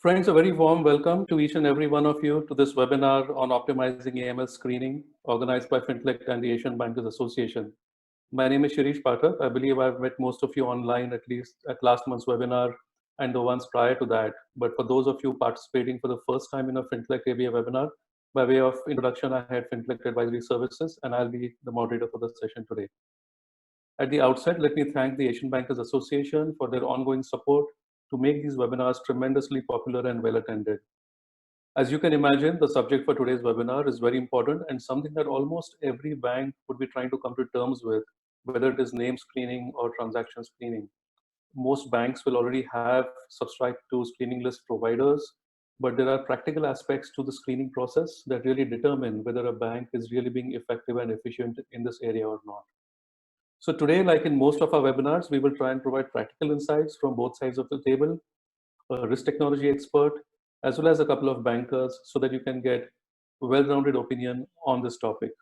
Friends, a very warm welcome to each and every one of you to this webinar on optimizing AML screening, organized by Fintelekt and the Asian Bankers Association. My name is Shirish Pathak. I believe I've met most of you online, at least at last month's webinar and the ones prior to that. But for those of you participating for the first time in a Fintelekt ABA webinar, by way of introduction, I had Fintelekt Advisory Services, and I'll be the moderator for the session today. At the outset, let me thank the Asian Bankers Association for their ongoing support to make these webinars tremendously popular and well attended. As you can imagine, the subject for today's webinar is very important and something that almost every bank would be trying to come to terms with, whether it is name screening or transaction screening. Most banks will already have subscribed to screening list providers, but there are practical aspects to the screening process that really determine whether a bank is really being effective and efficient in this area or not. So today, like in most of our webinars, we will try and provide practical insights from both sides of the table, a risk technology expert, as well as a couple of bankers, so that you can get a well-rounded opinion on this topic.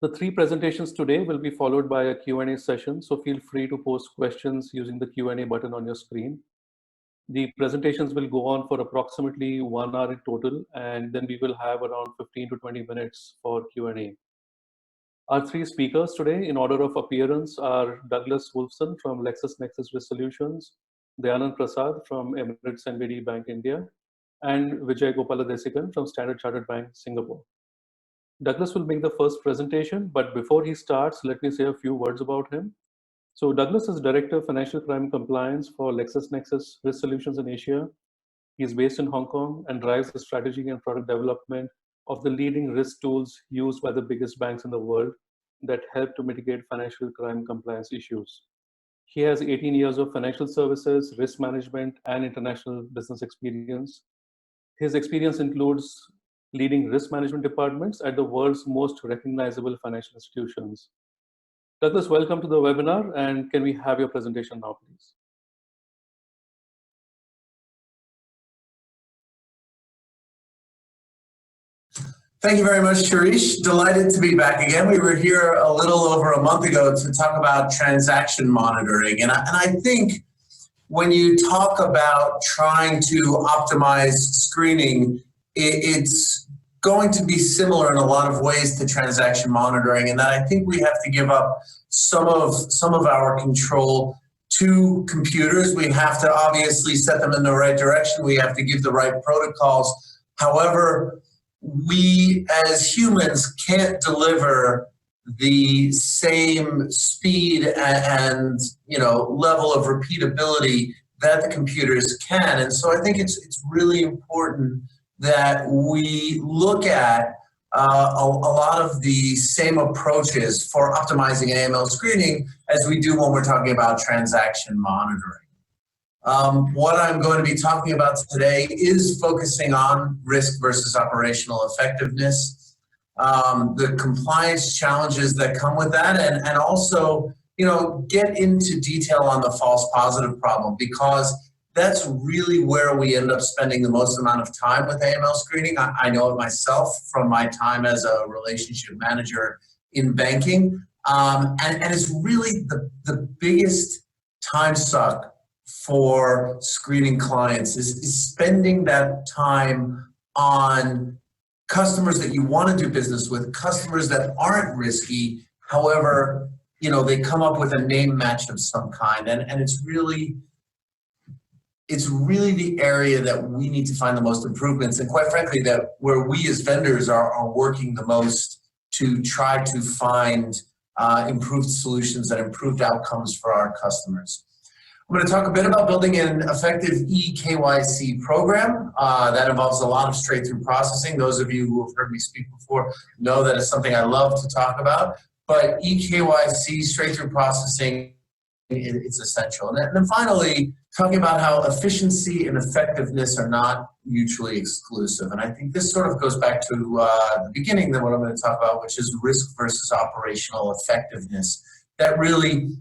The three presentations today will be followed by a Q&A session, so feel free to post questions using the Q&A button on your screen. The presentations will go on for approximately 1 hour in total, and then we will have around 15 to 20 minutes for Q&A. Our three speakers today, in order of appearance, are Douglas WOLFSON from LexisNexis Risk Solutions, DAYANAND PRASAD from Emirates and VIJAY Bank India, and VIJAY GOPALADESIKAN from Standard Chartered Bank Singapore. Douglas will make the first presentation, but before he starts, let me say a few words about him. So Douglas is Director of Financial Crime Compliance for LexisNexis Risk Solutions in Asia. He is based in Hong Kong and drives the strategy and product development of the leading risk tools used by the biggest banks in the world that help to mitigate financial crime compliance issues. He has 18 years of financial services, risk management, and international business experience. His experience includes leading risk management departments at the world's most recognizable financial institutions. Douglas, welcome to the webinar, and can we have your presentation now, please? Thank you very much, Shirish. Delighted to be back again. We were here a little over a month ago to talk about transaction monitoring. And I think when you talk about trying to optimize screening, it's going to be similar in a lot of ways to transaction monitoring, and that I think we have to give up some of our control to computers. We have to obviously set them in the right direction. We have to give the right protocols. However, we as humans can't deliver the same speed and level of repeatability that the computers can. And so I think it's really important that we look at a lot of the same approaches for optimizing AML screening as we do when we're talking about transaction monitoring. What I'm going to be talking about today is focusing on risk versus operational effectiveness, the compliance challenges that come with that, and also, get into detail on the false positive problem, because that's really where we end up spending the most amount of time with AML screening. I know it myself from my time as a relationship manager in banking, and it's really the biggest time suck for screening clients is spending that time on customers that you want to do business with, customers that aren't risky. However, they come up with a name match of some kind, and it's really the area that we need to find the most improvements, and quite frankly, that where we as vendors are working the most to try to find improved solutions and improved outcomes for our customers. I'm going to talk a bit about building an effective e-KYC program that involves a lot of straight-through processing. Those of you who have heard me speak before know that it's something I love to talk about. But e-KYC, straight-through processing, it's essential. And then finally, talking about how efficiency and effectiveness are not mutually exclusive. And I think this sort of goes back to the beginning of what I'm going to talk about, which is risk versus operational effectiveness. That really,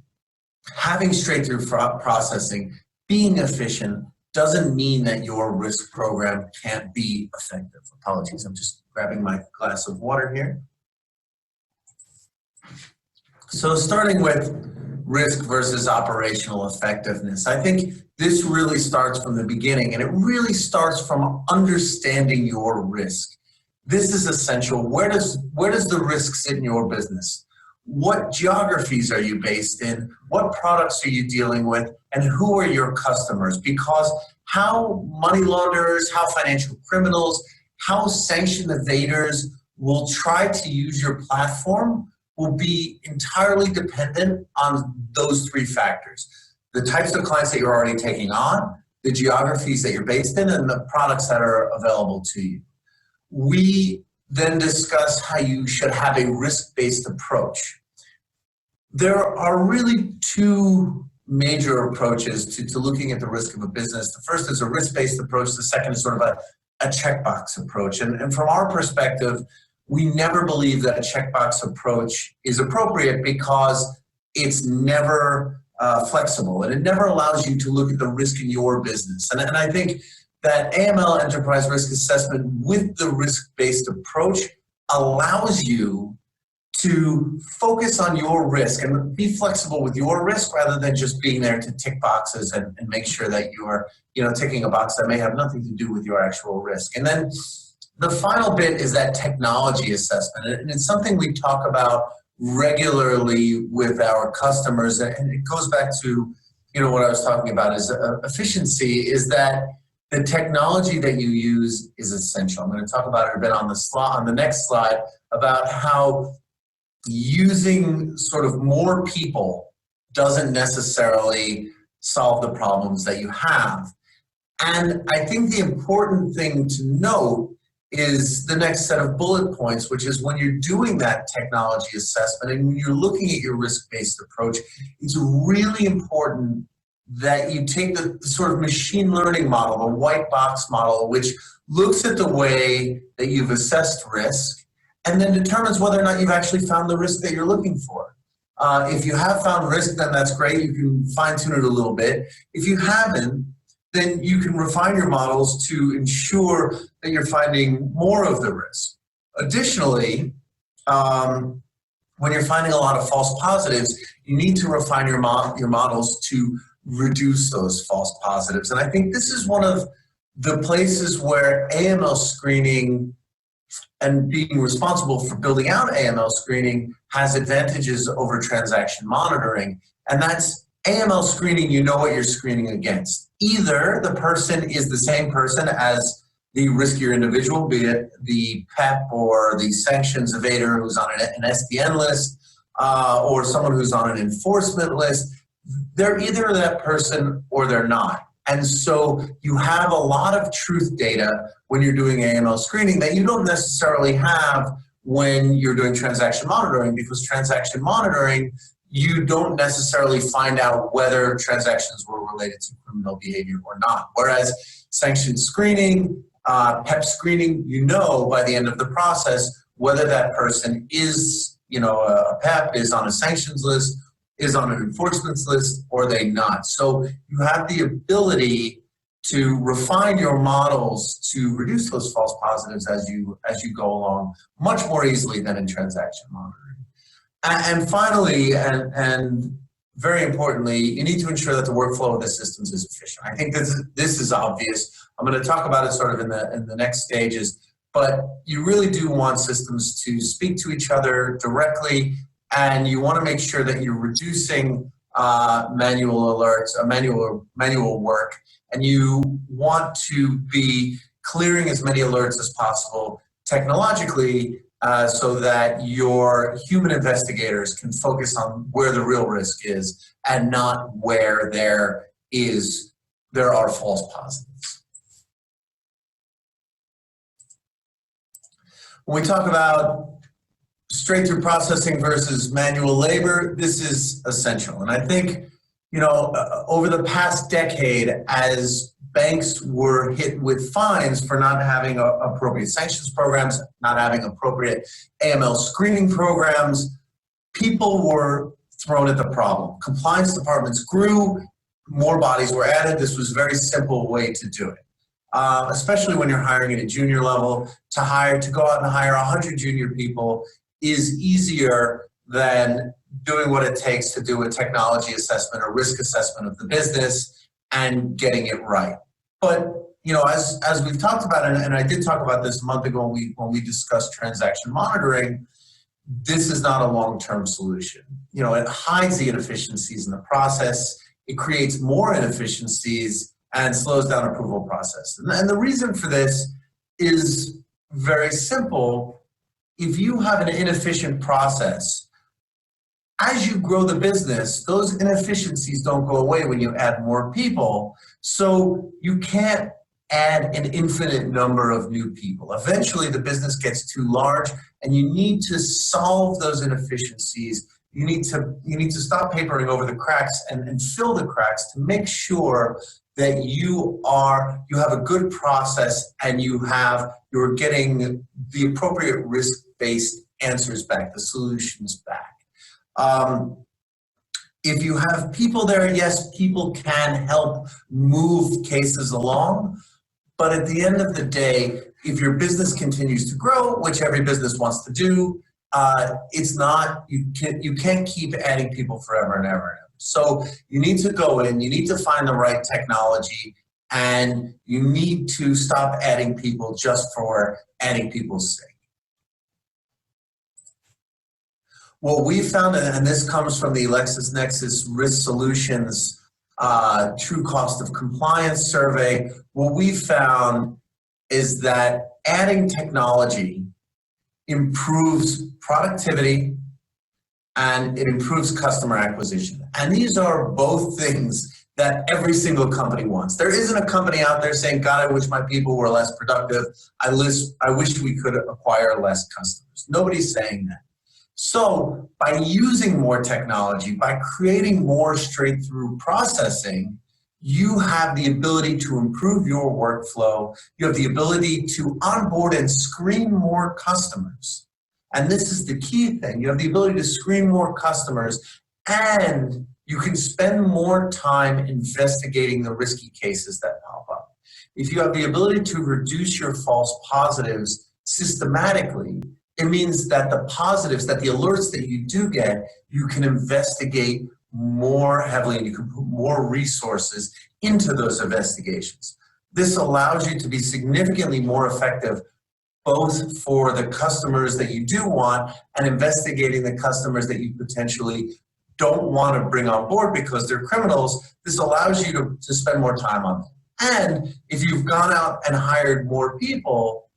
having straight-through processing, being efficient, doesn't mean that your risk program can't be effective. Apologies, I'm just grabbing my glass of water here. So starting with risk versus operational effectiveness, I think this really starts from the beginning, and it really starts from understanding your risk. This is essential. Where does the risk sit in your business? What geographies are you based in? What products are you dealing with? And who are your customers? Because how money launderers, how financial criminals, how sanction evaders will try to use your platform will be entirely dependent on those three factors. The types of clients that you're already taking on, the geographies that you're based in, and the products that are available to you. We then discuss how you should have a risk-based approach. There are really two major approaches to looking at the risk of a business. The first is a risk-based approach. The second is sort of a checkbox approach. And from our perspective, we never believe that a checkbox approach is appropriate because it's never flexible, and it never allows you to look at the risk in your business. And I think that AML enterprise risk assessment with the risk-based approach allows you to focus on your risk and be flexible with your risk rather than just being there to tick boxes and make sure that you are, ticking a box that may have nothing to do with your actual risk. And then the final bit is that technology assessment, and it's something we talk about regularly with our customers, and it goes back to what I was talking about is efficiency, is that the technology that you use is essential. I'm going to talk about it a bit on the next slide about how using sort of more people doesn't necessarily solve the problems that you have. And I think the important thing to note is the next set of bullet points, which is when you're doing that technology assessment and when you're looking at your risk-based approach, it's really important that you take the sort of machine learning model, the white box model, which looks at the way that you've assessed risk and then determines whether or not you've actually found the risk that you're looking for. If you have found risk, then that's great. You can fine-tune it a little bit. If you haven't, then you can refine your models to ensure that you're finding more of the risk. Additionally, when you're finding a lot of false positives, you need to refine your models to reduce those false positives. And I think this is one of the places where AML screening and being responsible for building out AML screening has advantages over transaction monitoring. And that's AML screening, you know what you're screening against. Either the person is the same person as the riskier individual, be it the PEP or the sanctions evader who's on an SDN list, or someone who's on an enforcement list. They're either that person or they're not. And so you have a lot of truth data when you're doing AML screening that you don't necessarily have when you're doing transaction monitoring, because transaction monitoring, you don't necessarily find out whether transactions were related to criminal behavior or not. Whereas sanction screening, PEP screening, you know by the end of the process whether that person is, a PEP, is on a sanctions list, is on an enforcement list, or they not. So you have the ability to refine your models to reduce those false positives as you go along much more easily than in transaction monitoring. And finally, and very importantly, you need to ensure that the workflow of the systems is efficient. I think this is obvious. I'm going to talk about it sort of in the next stages, but you really do want systems to speak to each other directly, and you want to make sure that you're reducing manual alerts, manual work, and you want to be clearing as many alerts as possible technologically, so that your human investigators can focus on where the real risk is and not where there are false positives. When we talk about straight-through processing versus manual labor, this is essential. And I think, over the past decade, as banks were hit with fines for not having appropriate sanctions programs, not having appropriate AML screening programs, people were thrown at the problem. Compliance departments grew, more bodies were added. This was a very simple way to do it. Especially when you're hiring at a junior level, to go out and hire 100 junior people is easier than doing what it takes to do a technology assessment or risk assessment of the business and getting it right. But you know, as we've talked about, and I did talk about this a month ago when we discussed transaction monitoring, this is not a long-term solution. You know, it hides the inefficiencies in the process, it creates more inefficiencies, and slows down approval process. And the reason for this is very simple. If you have an inefficient process, as you grow the business, those inefficiencies don't go away when you add more people. So you can't add an infinite number of new people. Eventually the business gets too large and you need to solve those inefficiencies. You need to stop papering over the cracks and fill the cracks to make sure that you have a good process and you're getting the appropriate risk-based answers back, the solutions back. If you have people there, yes, people can help move cases along, but at the end of the day, if your business continues to grow, which every business wants to do, you can't keep adding people forever and ever and ever. So you need to go in, you need to find the right technology, and you need to stop adding people just for adding people's sake. What we found, and this comes from the LexisNexis Risk Solutions True Cost of Compliance survey, what we found is that adding technology improves productivity and it improves customer acquisition. And these are both things that every single company wants. There isn't a company out there saying, God, I wish my people were less productive. I wish we could acquire less customers. Nobody's saying that. So by using more technology, by creating more straight-through processing, you have the ability to improve your workflow. You have the ability to onboard and screen more customers. And this is the key thing. You have the ability to screen more customers, and you can spend more time investigating the risky cases that pop up. If you have the ability to reduce your false positives systematically, it means that the positives, that the alerts that you do get, you can investigate more heavily and you can put more resources into those investigations. This allows you to be significantly more effective both for the customers that you do want and investigating the customers that you potentially don't want to bring on board because they're criminals. This allows you to spend more time on them. And if you've gone out and hired more people,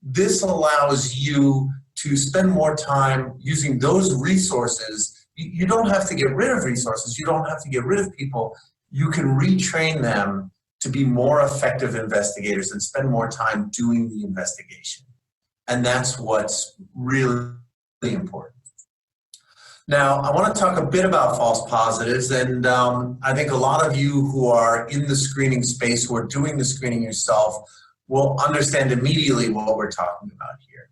this allows you to spend more time using those resources. You don't have to get rid of resources. You don't have to get rid of people. You can retrain them to be more effective investigators and spend more time doing the investigation. And that's what's really important. Now, I want to talk a bit about false positives, and I think a lot of you who are in the screening space, who are doing the screening yourself, will understand immediately what we're talking about here.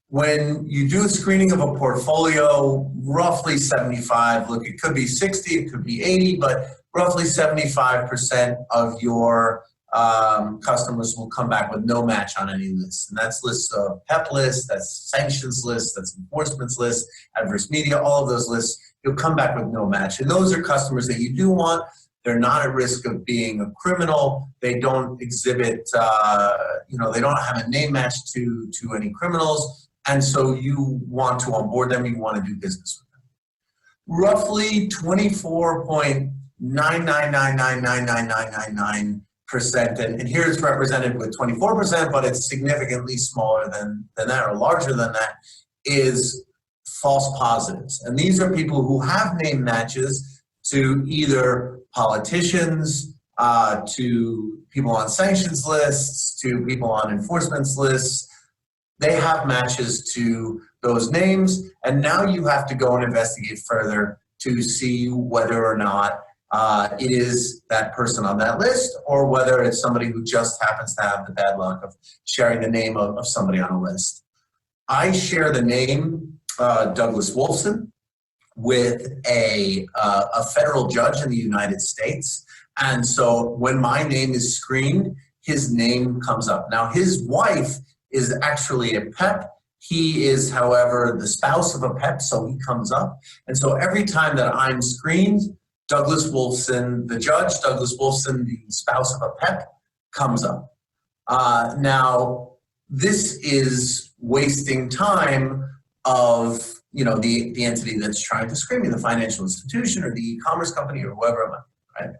When you do a screening of a portfolio, roughly 75, look, it could be 60, it could be 80, but roughly 75% of your customers will come back with no match on any list. And that's lists of PEP lists, that's sanctions lists, that's enforcements lists, adverse media, all of those lists, you'll come back with no match. And those are customers that you do want. They're not at risk of being a criminal. They don't exhibit, they don't have a name match to any criminals. And so you want to onboard them, you want to do business with them. Roughly 24.9999999%, and here it's represented with 24%, but it's significantly smaller than that or larger than that, is false positives. And these are people who have name matches to either politicians, to people on sanctions lists, to people on enforcements lists. They have matches to those names, and now you have to go and investigate further to see whether or not it is that person on that list or whether it's somebody who just happens to have the bad luck of sharing the name of somebody on a list. I share the name Douglas WOLFSON with a federal judge in the United States. And so when my name is screened, his name comes up. Now his wife is actually a PEP. He is, however, the spouse of a PEP, so he comes up. And so every time that I'm screened, Douglas WOLFSON, the judge, Douglas WOLFSON, the spouse of a PEP, comes up. Now, this is wasting time of the entity that's trying to screen me, the financial institution or the e-commerce company or whoever it might be, right?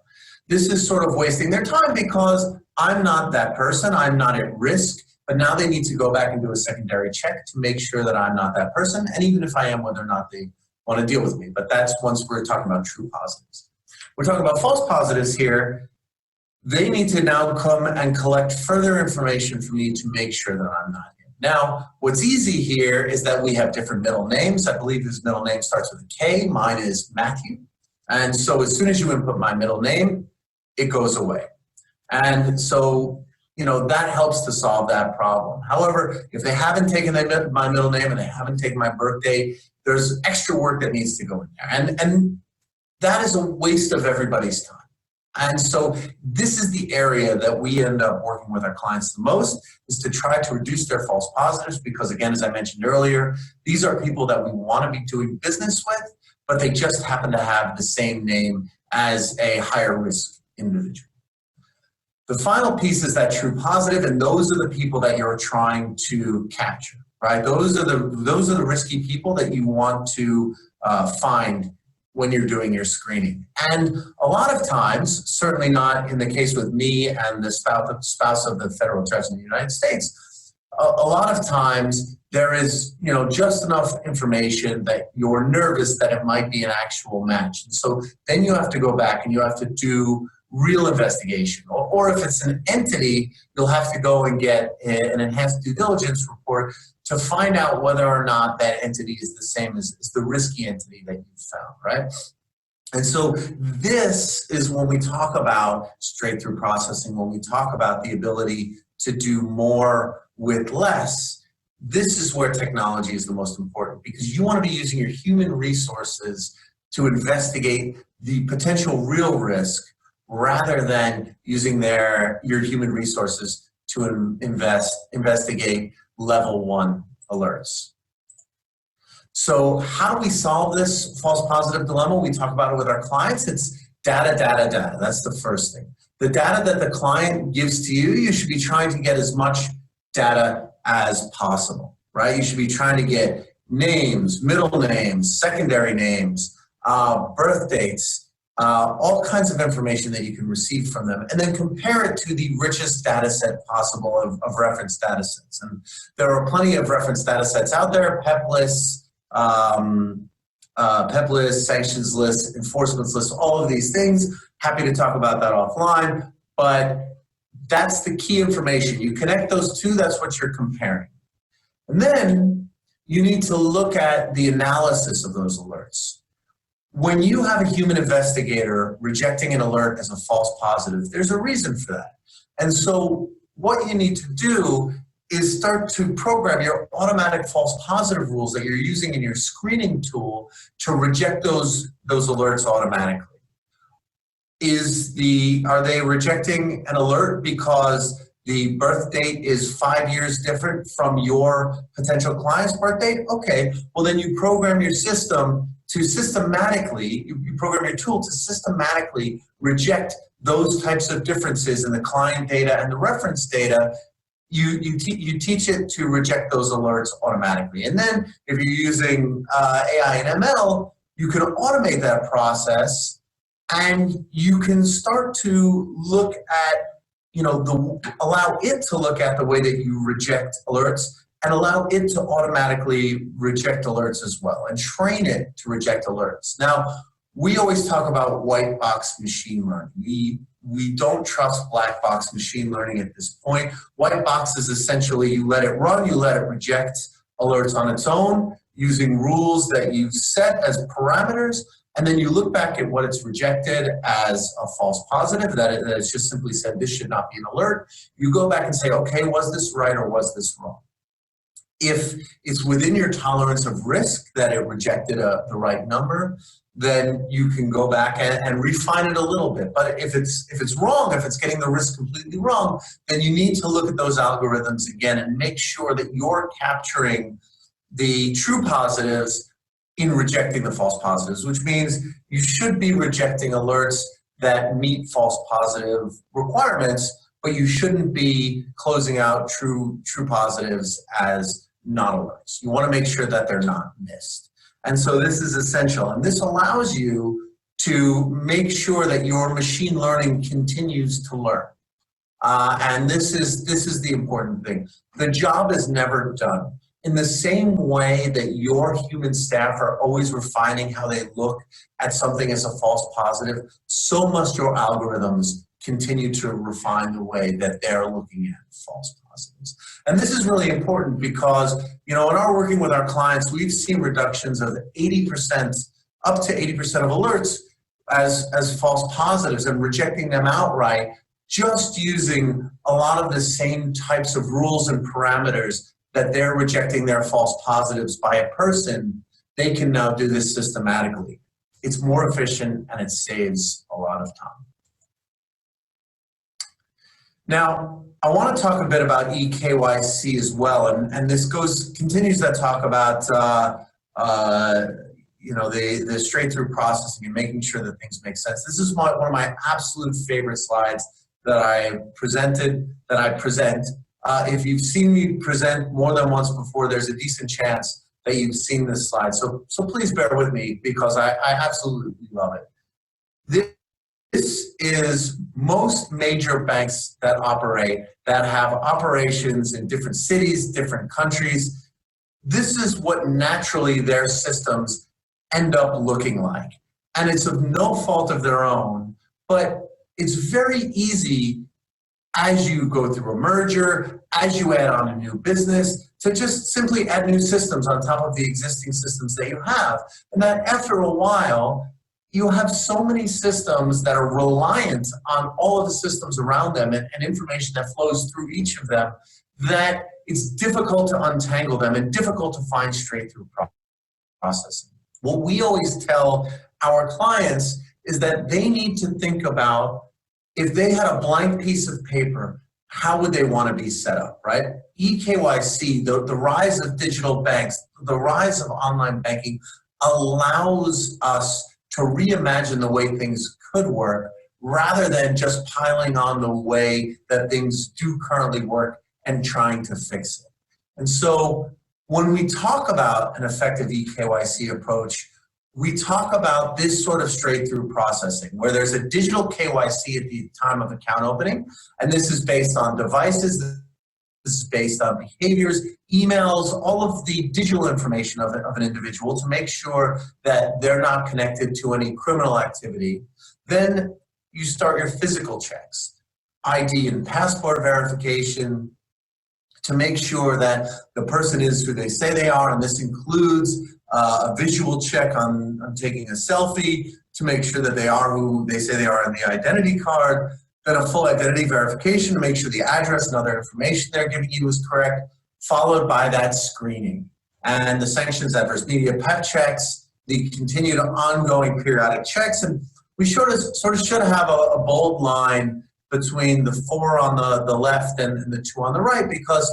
This is sort of wasting their time because I'm not that person, I'm not at risk, but now they need to go back and do a secondary check to make sure that I'm not that person, and even if I am, whether or not they want to deal with me. But that's once we're talking about true positives. We're talking about false positives here. They need to now come and collect further information from me to make sure that I'm not him. Now, what's easy here is that we have different middle names. I believe his middle name starts with a K. Mine is Matthew. And so as soon as you input my middle name, it goes away. And so, that helps to solve that problem. However, if they haven't taken my middle name and they haven't taken my birthday, there's extra work that needs to go in there. And that is a waste of everybody's time. And so this is the area that we end up working with our clients the most, is to try to reduce their false positives because, again, as I mentioned earlier, these are people that we want to be doing business with, but they just happen to have the same name as a higher risk individual. The final piece is that true positive, and those are the people that you're trying to capture, right? Those are the risky people that you want to find when you're doing your screening. And a lot of times, certainly not in the case with me and the spouse of the federal judge in the United States, a lot of times there is just enough information that you're nervous that it might be an actual match. And so then you have to go back and you have to do real investigation. Or if it's an entity, you'll have to go and get an enhanced due diligence report to find out whether or not that entity is the same as the risky entity that you found, right? And so this is when we talk about straight-through processing, when we talk about the ability to do more with less, this is where technology is the most important, because you want to be using your human resources to investigate the potential real risk rather than using your human resources to investigate level 1 alerts. So how do we solve this false positive dilemma? We talk about it with our clients. It's data, data, data. That's the first thing. The data that the client gives to you, you should be trying to get as much data as possible, right? You should be trying to get names, middle names, secondary names, birth dates, all kinds of information that you can receive from them, and then compare it to the richest data set possible of reference data sets. And there are plenty of reference data sets out there, PEP lists, sanctions lists, enforcements lists, all of these things. Happy to talk about that offline, but that's the key information. You connect those two, that's what you're comparing. And then you need to look at the analysis of those alerts. When you have a human investigator rejecting an alert as a false positive, there's a reason for that. And so what you need to do is start to program your automatic false positive rules that you're using in your screening tool to reject those alerts automatically. Are they rejecting an alert because the birth date is 5 years different from your potential client's birth date? Okay, well then you program your system to systematically, you program your tool to systematically reject those types of differences in the client data and the reference data. You teach it to reject those alerts automatically. And then if you're using AI and ML, you can automate that process and you can start to look at, allow it to look at the way that you reject alerts and allow it to automatically reject alerts as well and train it to reject alerts. Now, we always talk about white box machine learning. We don't trust black box machine learning at this point. White box is essentially you let it run, you let it reject alerts on its own using rules that you've set as parameters, and then you look back at what it's rejected as a false positive, that it's just simply said this should not be an alert. You go back and say, okay, was this right or was this wrong? If it's within your tolerance of risk that it rejected the right number, then you can go back and refine it a little bit. But if it's wrong, if it's getting the risk completely wrong, then you need to look at those algorithms again and make sure that you're capturing the true positives in rejecting the false positives, which means you should be rejecting alerts that meet false positive requirements, but you shouldn't be closing out true positives as not alerts. You want to make sure that they're not missed. And so this is essential. And this allows you to make sure that your machine learning continues to learn. And this is the important thing. The job is never done. In the same way that your human staff are always refining how they look at something as a false positive, so must your algorithms continue to refine the way that they're looking at false positives. And this is really important because, in our working with our clients, we've seen reductions of 80%, up to 80% of alerts as false positives and rejecting them outright, just using a lot of the same types of rules and parameters that they're rejecting their false positives by a person. They can now do this systematically. It's more efficient and it saves a lot of time. Now, I want to talk a bit about e-KYC as well, and this continues that talk about the straight-through processing and making sure that things make sense. This is one of my absolute favorite slides that I present. If you've seen me present more than once before, there's a decent chance that you've seen this slide. So please bear with me because I absolutely love it. This is most major banks that have operations in different cities, different countries. This is what naturally their systems end up looking like. And it's of no fault of their own, but it's very easy as you go through a merger, as you add on a new business, to just simply add new systems on top of the existing systems that you have. And that after a while, you have so many systems that are reliant on all of the systems around them and information that flows through each of them, that it's difficult to untangle them and difficult to find straight-through processing. What we always tell our clients is that they need to think about, if they had a blank piece of paper, how would they want to be set up, right? e-KYC, the rise of digital banks, the rise of online banking allows us to reimagine the way things could work rather than just piling on the way that things do currently work and trying to fix it. And so when we talk about an effective e-KYC approach, we talk about this sort of straight-through processing where there's a digital KYC at the time of account opening, and this is based on devices, this is based on behaviors, emails, all of the digital information of an individual to make sure that they're not connected to any criminal activity. Then you start your physical checks, ID and passport verification, to make sure that the person is who they say they are, and this includes a visual check on taking a selfie to make sure that they are who they say they are in the identity card, then a full identity verification to make sure the address and other information they're giving you is correct, followed by that screening. And the sanctions adverse media PEP checks, the continued ongoing periodic checks, and we sort of should have a bold line between the 4 on the left and the 2 on the right, because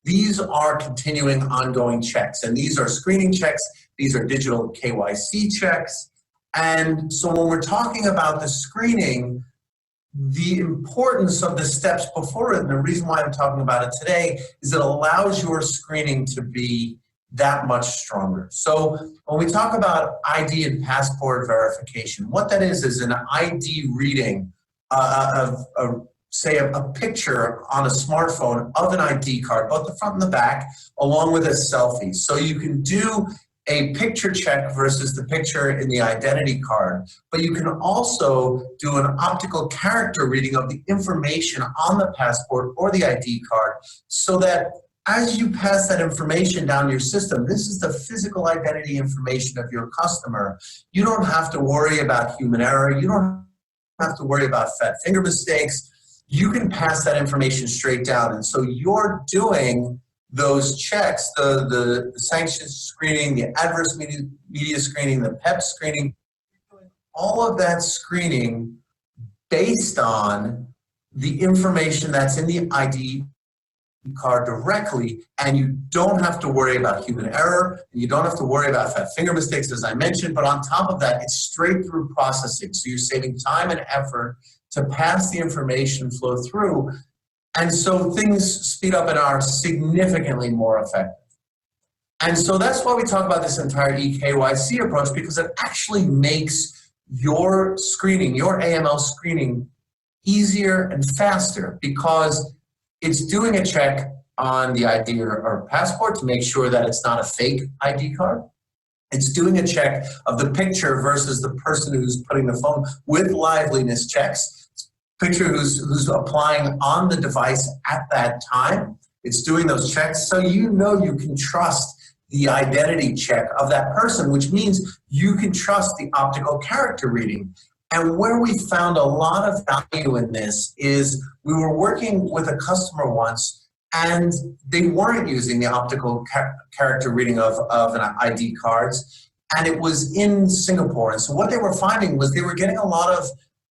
these are continuing ongoing checks, and these are screening checks, these are digital KYC checks. And so when we're talking about the screening, the importance of the steps before it, and the reason why I'm talking about it today, is it allows your screening to be that much stronger. So when we talk about ID and passport verification, what that is an ID reading say a picture on a smartphone of an ID card, both the front and the back, along with a selfie. So you can do a picture check versus the picture in the identity card, but you can also do an optical character reading of the information on the passport or the ID card, so that as you pass that information down your system, this is the physical identity information of your customer. You don't have to worry about human error. You don't have to worry about fat finger mistakes. You can pass that information straight down. And so you're doing those checks, the sanctions screening, the adverse media screening, the PEP screening, all of that screening based on the information that's in the ID card directly, and you don't have to worry about human error, and you don't have to worry about fat finger mistakes, as I mentioned, but on top of that, it's straight through processing. So you're saving time and effort to pass the information flow through, and so things speed up and are significantly more effective. And so that's why we talk about this entire e-KYC approach, because it actually makes your screening, your AML screening, easier and faster, because it's doing a check on the ID or passport to make sure that it's not a fake ID card. It's doing a check of the picture versus the person who's putting the phone with liveliness checks. Picture who's applying on the device at that time. It's doing those checks, so you know you can trust the identity check of that person, which means you can trust the optical character reading. And where we found a lot of value in this is we were working with a customer once, and they weren't using the optical character reading of an ID cards, and it was in Singapore. And so what they were finding was they were getting a lot of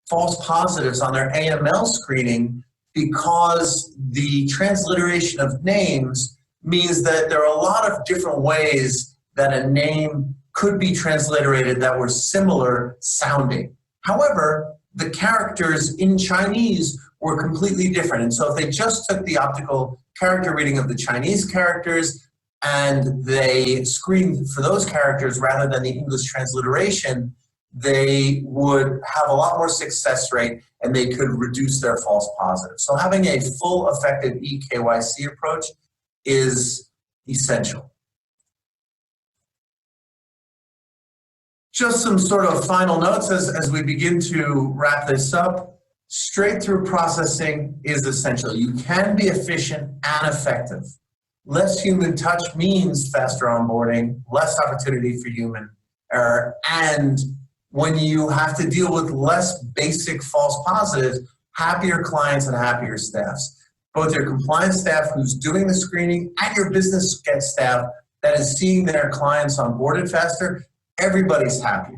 false positives on their AML screening because the transliteration of names means that there are a lot of different ways that a name could be transliterated that were similar sounding. However, the characters in Chinese were completely different. And so if they just took the optical character reading of the Chinese characters and they screened for those characters rather than the English transliteration, they would have a lot more success rate and they could reduce their false positives. So having a full effective e-KYC approach is essential. Just some sort of final notes as we begin to wrap this up. Straight through processing is essential. You can be efficient and effective. Less human touch means faster onboarding, less opportunity for human error, and when you have to deal with less basic false positives, happier clients and happier staffs. Both your compliance staff who's doing the screening and your business staff that is seeing their clients onboarded faster, everybody's happy.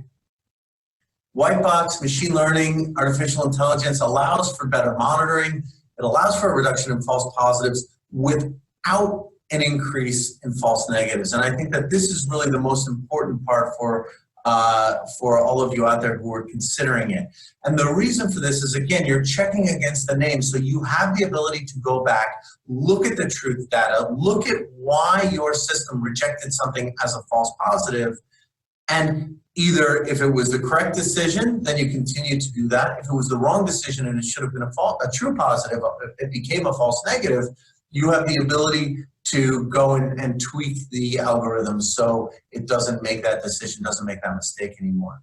White box machine learning, artificial intelligence allows for better monitoring. It allows for a reduction in false positives without an increase in false negatives. And I think that this is really the most important part for all of you out there who are considering it. And the reason for this is, again, you're checking against the name, so you have the ability to go back, look at the truth data, look at why your system rejected something as a false positive, and either if it was the correct decision, then you continue to do that. If it was the wrong decision and it should have been a true positive, it became a false negative, you have the ability to go and tweak the algorithm so it doesn't make that decision, doesn't make that mistake anymore.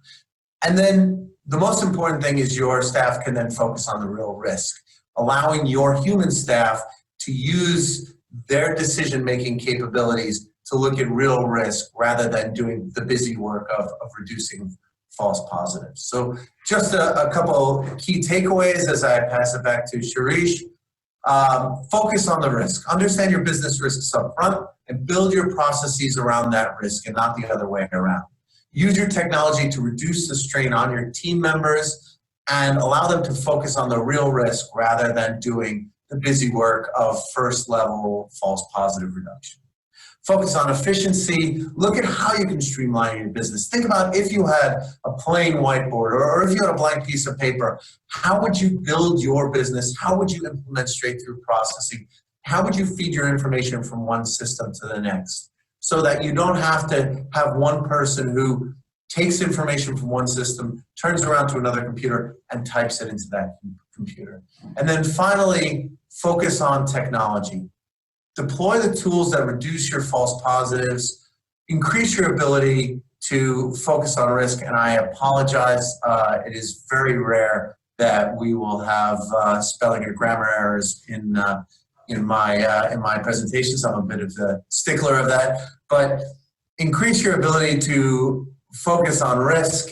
And then the most important thing is your staff can then focus on the real risk, allowing your human staff to use their decision-making capabilities to look at real risk rather than doing the busy work of reducing false positives. So just a couple key takeaways as I pass it back to Shirish. Focus on the risk. Understand your business risks up front and build your processes around that risk and not the other way around. Use your technology to reduce the strain on your team members and allow them to focus on the real risk rather than doing the busy work of first-level false positive reduction. Focus on efficiency. Look at how you can streamline your business. Think about if you had a plain whiteboard or if you had a blank piece of paper, how would you build your business? How would you implement straight-through processing? How would you feed your information from one system to the next so that you don't have to have one person who takes information from one system, turns around to another computer, and types it into that computer? And then finally, focus on technology. Deploy the tools that reduce your false positives, increase your ability to focus on risk, and I apologize, it is very rare that we will have spelling or grammar errors in my presentations. I'm a bit of a stickler of that, but increase your ability to focus on risk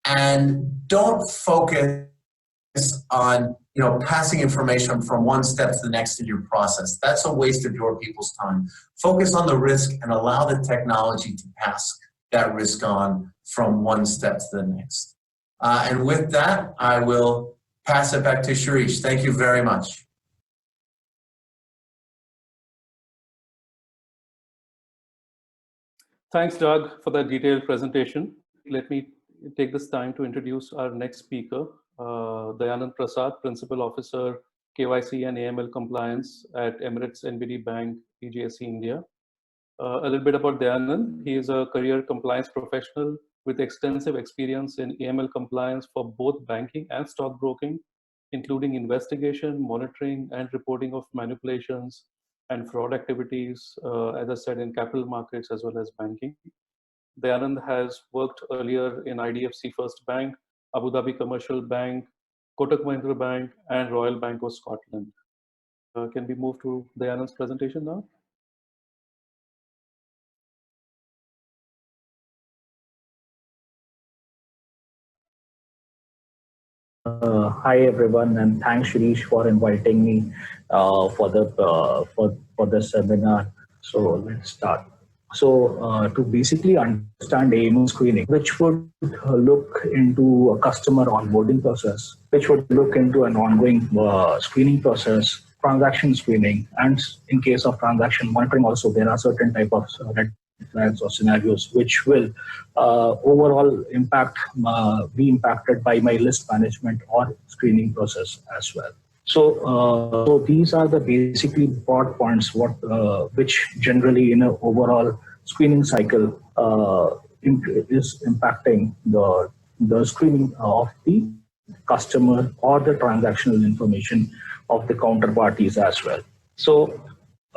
and don't focus on passing information from one step to the next in your process. That's a waste of your people's time. Focus on the risk and allow the technology to pass that risk on from one step to the next. And with that, I will pass it back to Shirish. Thank you very much. Thanks, Doug, for that detailed presentation. Let me take this time to introduce our next speaker, Dayanand Prasad, Principal Officer, KYC and AML Compliance at Emirates NBD Bank, P.J.S.C. India. A little bit about Dayanand. He is a career compliance professional with extensive experience in AML compliance for both banking and stockbroking, including investigation, monitoring, and reporting of manipulations and fraud activities, as I said, in capital markets as well as banking. Dayanand has worked earlier in IDFC First Bank, Abu Dhabi Commercial Bank, Kotak Mahindra Bank, and Royal Bank of Scotland. Can we move to Dayanand's presentation now? Hi everyone, and thanks Shirish for inviting me for this seminar. So let's start. So to basically understand AML screening, which would look into a customer onboarding process, which would look into an ongoing screening process, transaction screening, and in case of transaction monitoring also, there are certain type of red flags or scenarios which will overall be impacted by my list management or screening process as well. So these are the basically broad points which generally in an overall screening cycle is impacting the screening of the customer or the transactional information of the counterparties as well. So,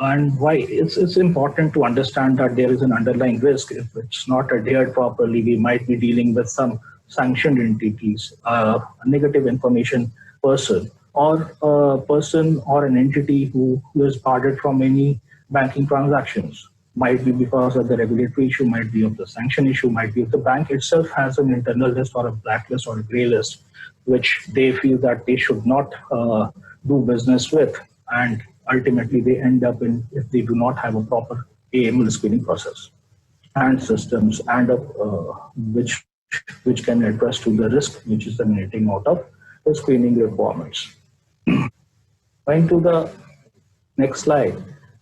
and why it's important to understand that there is an underlying risk. If it's not adhered properly, we might be dealing with some sanctioned entities, a negative information person, or a person or an entity who is barred from any banking transactions. Might be because of the regulatory issue, might be of the sanction issue, might be if the bank itself has an internal list or a blacklist or a grey list, which they feel that they should not do business with, and ultimately they end up in, if they do not have a proper AML screening process and systems, and which can address to the risk which is emanating out of the screening requirements. Going to the next slide.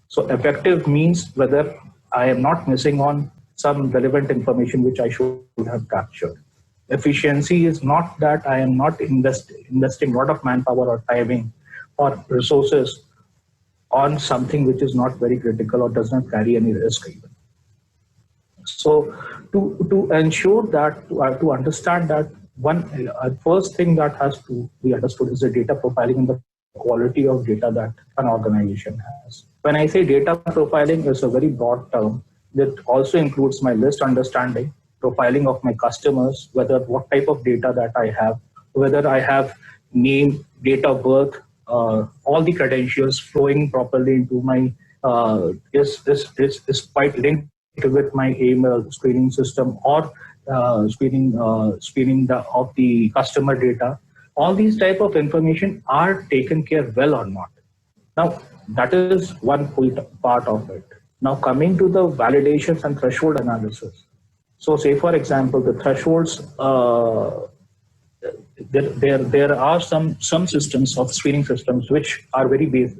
So effective means whether I am not missing on some relevant information which I should have captured. Efficiency is not that I am not investing a lot of manpower or timing or resources on something which is not very critical or does not carry any risk even. So to ensure that, to understand that, first thing that has to be understood is the data profiling and the quality of data that an organization has. When I say data profiling, it's a very broad term that also includes my list understanding, profiling of my customers, whether what type of data that I have, whether I have name, date of birth, all the credentials flowing properly into my is quite linked with my AML screening system or screening of the customer data. All these type of information are taken care well or not. Now that is one part of it. Now coming to the validations and threshold analysis. So say for example the thresholds. There are some systems of screening systems which are very basic.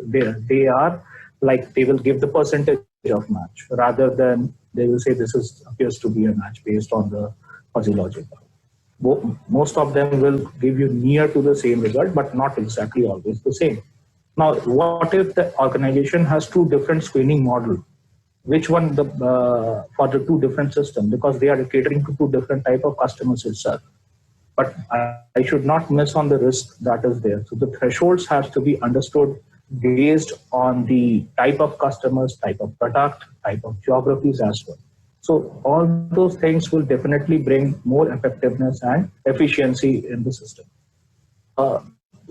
They are like they will give the percentage of match rather than they will say this appears to be a match based on the fuzzy logic. Most of them will give you near to the same result, but not exactly always the same. Now, what if the organization has two different screening models? Which one for the two different systems, because they are catering to two different type of customers itself. But I should not miss on the risk that is there. So the thresholds have to be understood based on the type of customers, type of product, type of geographies as well. So all those things will definitely bring more effectiveness and efficiency in the system.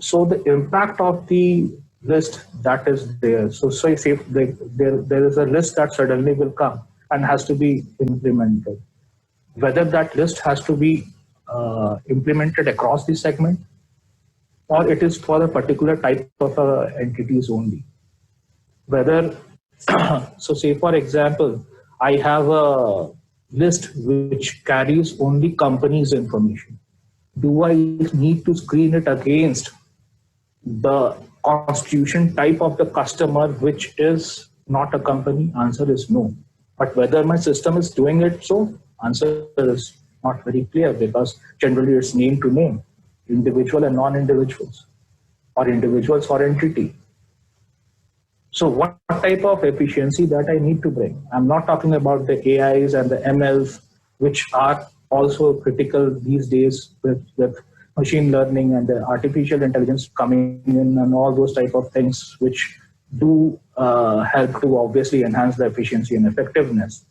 So the impact of the list that is there. So say there is a list that suddenly will come and has to be implemented. Whether that list has to be implemented across the segment or it is for a particular type of entities only. Whether, so say for example, I have a list which carries only company's information. Do I need to screen it against the constitution type of the customer which is not a company? Answer is no. But whether my system is doing it so, answer is not very clear, because generally it's name to name, individual and non-individuals, or individuals or entity. So what type of efficiency that I need to bring? I'm not talking about the AIs and the MLs, which are also critical these days with machine learning and the artificial intelligence coming in and all those type of things, which do help to obviously enhance the efficiency and effectiveness.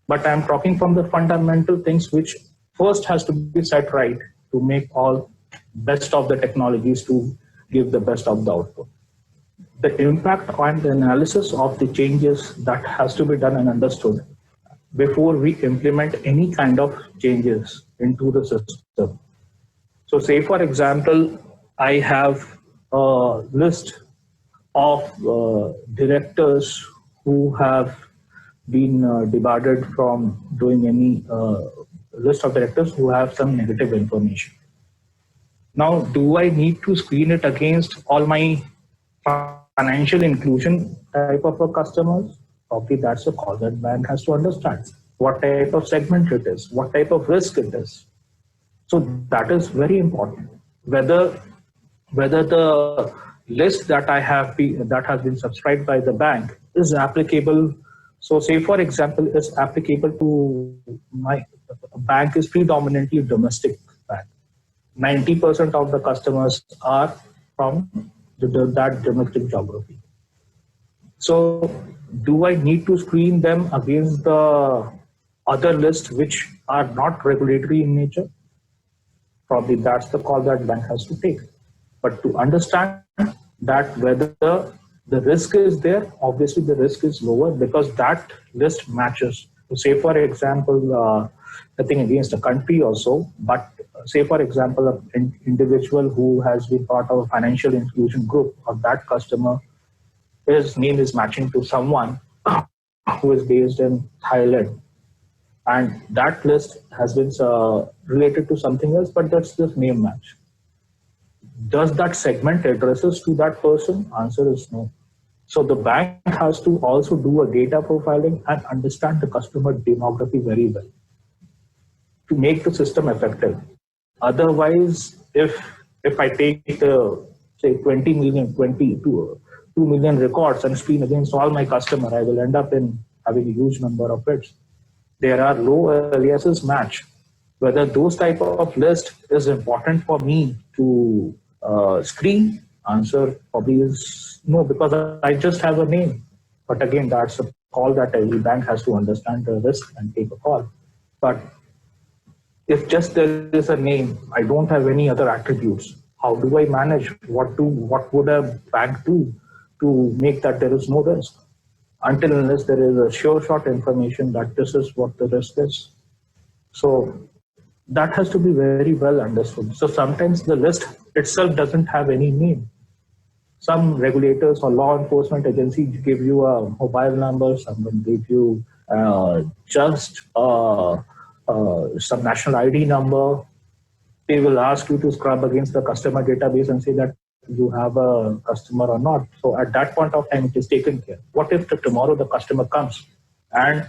But I'm talking from the fundamental things which first has to be set right to make all best of the technologies to give the best of the output. The impact and the analysis of the changes that has to be done and understood before we implement any kind of changes into the system. So say, for example, I have a list of directors who have been debarred from doing any list of directors who have some negative information. Now, do I need to screen it against all my financial inclusion type of customers? Probably that's a call that bank has to understand. What type of segment it is, what type of risk it is. So that is very important. Whether the list that I have that has been subscribed by the bank is applicable. So say, for example, is applicable to my bank is predominantly domestic bank. 90% of the customers are from that domestic geography. So do I need to screen them against the other lists which are not regulatory in nature? Probably that's the call that bank has to take. But to understand that whether the risk is there, obviously the risk is lower because that list matches. So say, for example, nothing against a country or so, but say, for example, an individual who has been part of a financial inclusion group of that customer, his name is matching to someone who is based in Thailand. And that list has been related to something else, but that's just name match. Does that segment addresses to that person? Answer is no. So the bank has to also do a data profiling and understand the customer demography very well to make the system effective. Otherwise, if I take say 2 million records and screen against all my customer, I will end up in having a huge number of hits. There are low aliases match. Whether those type of list is important for me to screen, answer probably is no, because I just have a name. But again, that's a call that every bank has to understand the risk and take a call. But if just there is a name, I don't have any other attributes, how do I manage? What would a bank do to make that there is no risk? Until unless there is a sure shot information that this is what the risk is. So that has to be very well understood. So sometimes the list itself doesn't have any name. Some regulators or law enforcement agencies give you a mobile number, someone give you just some national ID number. They will ask you to scrub against the customer database and say that you have a customer or not. So at that point of time, it is taken care. What if tomorrow the customer comes and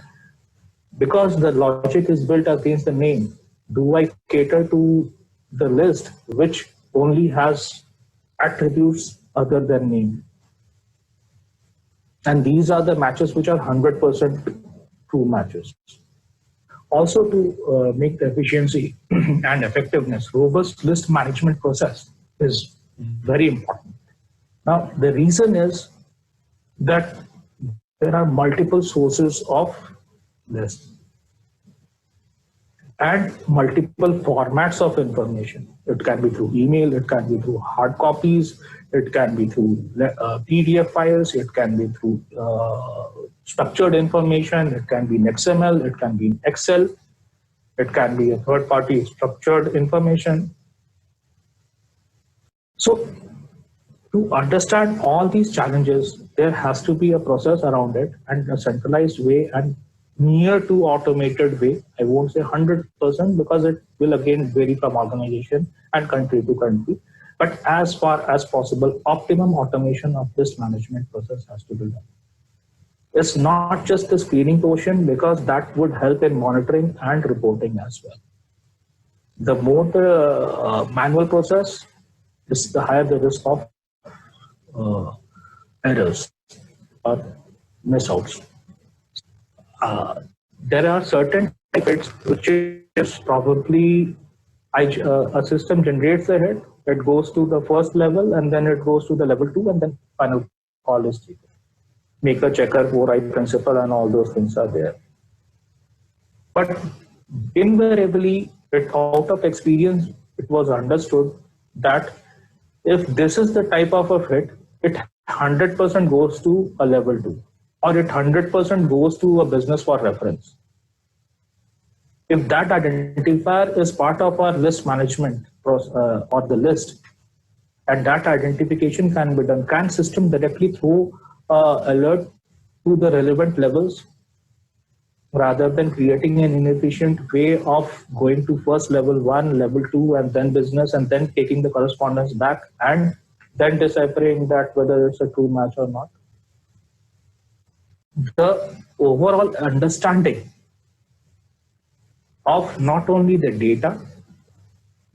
because the logic is built against the name, do I cater to the list which only has attributes other than name? And these are the matches which are 100% true matches. Also, to make the efficiency and effectiveness, robust list management process is very important. Now, the reason is that there are multiple sources of lists and multiple formats of information. It can be through email, it can be through hard copies, it can be through PDF files, it can be through structured information, it can be in XML, it can be in Excel, it can be a third-party structured information. So to understand all these challenges, there has to be a process around it and a centralized way and near to automated way. I won't say 100% because it will again vary from organization and country to country. But as far as possible, optimum automation of this management process has to be done. It's not just the screening portion, because that would help in monitoring and reporting as well. The more the manual process, is the higher the risk of errors or misouts. There are certain types which is probably a system generates the hit, it goes to the first level, and then it goes to the level 2, and then final call is taken. Make a checker, override principle, and all those things are there. But invariably, out of experience, it was understood that if this is the type of a hit, it 100% goes to a level 2, or it 100% goes to a business for reference. If that identifier is part of our list management process, or the list, and that identification can be done, can system directly throw alert to the relevant levels, rather than creating an inefficient way of going to first level 1, level 2, and then business, and then taking the correspondence back, and then deciphering that whether it's a true match or not. The overall understanding of not only the data,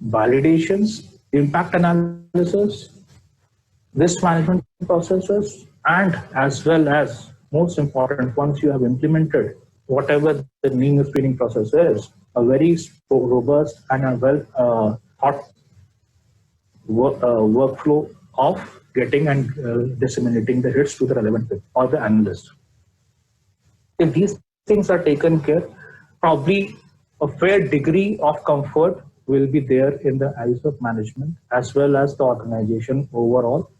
validations, impact analysis, risk management processes, and as well as, most important, once you have implemented whatever the name screening process is, a very robust and a well thought workflow of getting and disseminating the hits to the relevant people or the analyst. If these things are taken care, probably a fair degree of comfort will be there in the eyes of management as well as the organization overall,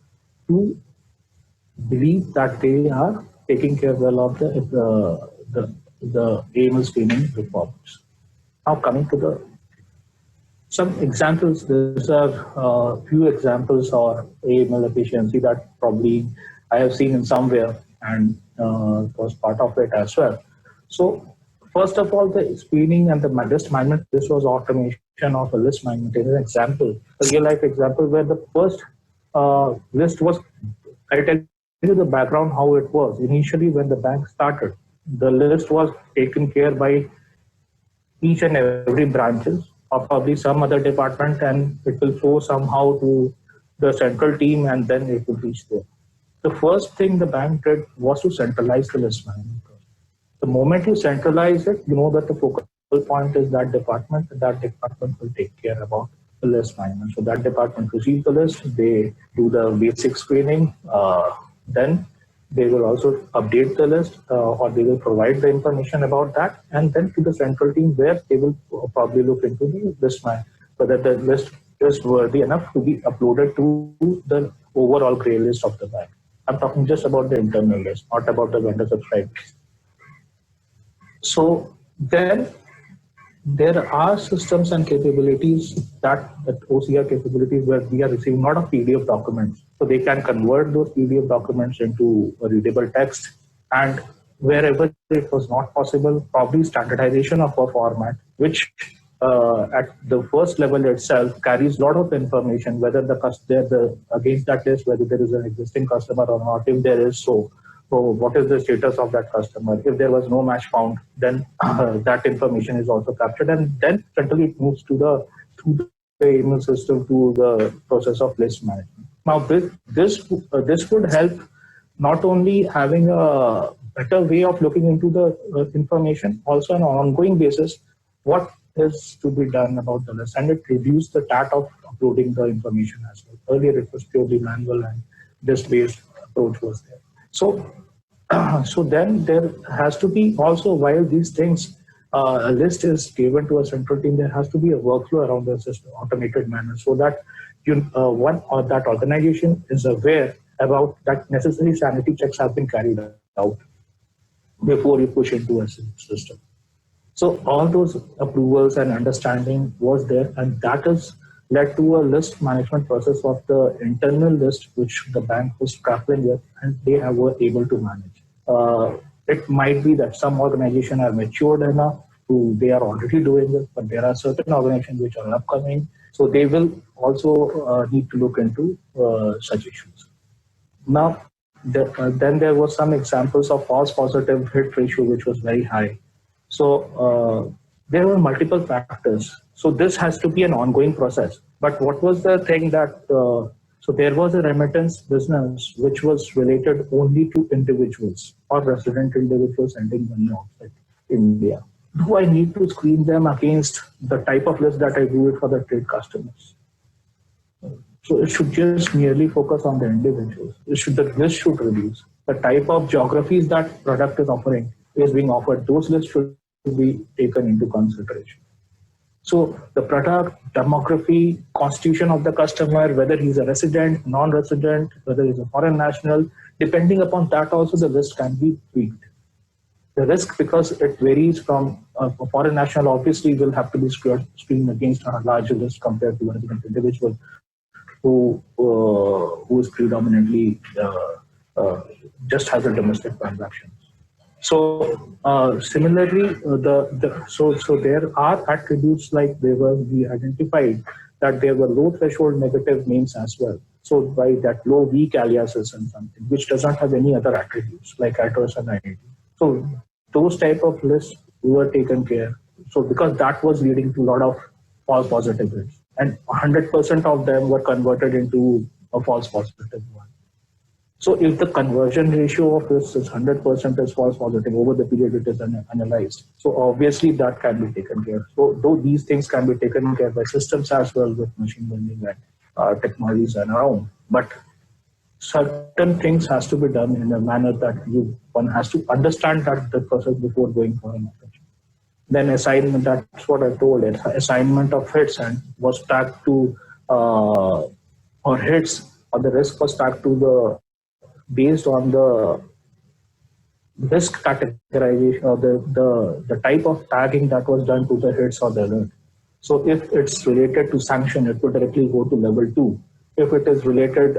to believe that they are taking care well of the AML screening reports. Now coming to some examples, these are few examples or AML efficiency that probably I have seen in somewhere and was part of it as well. So first of all, the screening and the list management, this was automation of a list management. Is an example, a real life example where the first list was, I tell you the background how it was. Initially when the bank started, the list was taken care by each and every branches or probably some other department, and it will flow somehow to the central team, and then it will reach there. The first thing the bank did was to centralize the list management. The moment you centralize it, you know that the focal point is that department will take care about the list management. So that department receives the list, they do the basic screening, then they will also update the list or they will provide the information about that, and then to the central team where they will probably look into the list management, whether the list is worthy enough to be uploaded to the overall grey list of the bank. I'm talking just about the internal list, not about the vendor subscribers. So then there are systems and capabilities that OCR capabilities where we are receiving a lot of PDF documents. So they can convert those PDF documents into a readable text, and wherever it was not possible, probably standardization of a format, which at the first level itself carries a lot of information, whether against that list, whether there is an existing customer or not. If there is, so what is the status of that customer? If there was no match found, then that information is also captured, and then centrally it moves to the email system to the process of list management. Now this would help not only having a better way of looking into the information, also on an ongoing basis, what is to be done about the list, and it reduced the TAT of uploading the information as well. Earlier it was purely manual and list-based approach was there. So then there has to be also, while these things, a list is given to a central team, there has to be a workflow around the system, automated manner, so that one or that organization is aware about that necessary sanity checks have been carried out before you push into a system. So all those approvals and understanding was there, and that has led to a list management process of the internal list, which the bank was grappling with, and they were able to manage. It might be that some organizations are matured enough they are already doing it, but there are certain organizations which are upcoming, so they will also need to look into such issues. Now, then there were some examples of false positive hit ratio, which was very high. So there were multiple factors. So this has to be an ongoing process. But what was the thing that, so there was a remittance business which was related only to individuals or resident individuals sending money outside India. Do I need to screen them against the type of list that I do it for the trade customers? So it should just merely focus on the individuals. The list should reduce. The type of geographies that product is being offered, those lists should be taken into consideration. So the product, demography, constitution of the customer, whether he's a resident, non-resident, whether he's a foreign national, depending upon that also the list can be tweaked. The risk, because it varies from a foreign national, obviously will have to be screened against a larger list compared to a resident individual who is predominantly just has a domestic transaction. So similarly, so there are attributes like we identified that there were low threshold negative names as well. So by that low weak aliases and something which does not have any other attributes like address and ID. So those type of lists were taken care. So because that was leading to a lot of false positive hits, and 100% of them were converted into a false positive one. So if the conversion ratio of this is 100% is false positive over the period it is analyzed, so obviously that can be taken care of. So though these things can be taken care by systems as well with machine learning and technologies and around, but certain things has to be done in a manner that one has to understand that the process before going for an operation. Then assignment, that's what I told it. Assignment of hits and was tagged to or hits or the risk was tagged to the based on the risk categorization or the type of tagging that was done to the hits or the alert. So if it's related to sanction, it would directly go to level 2. If it is related,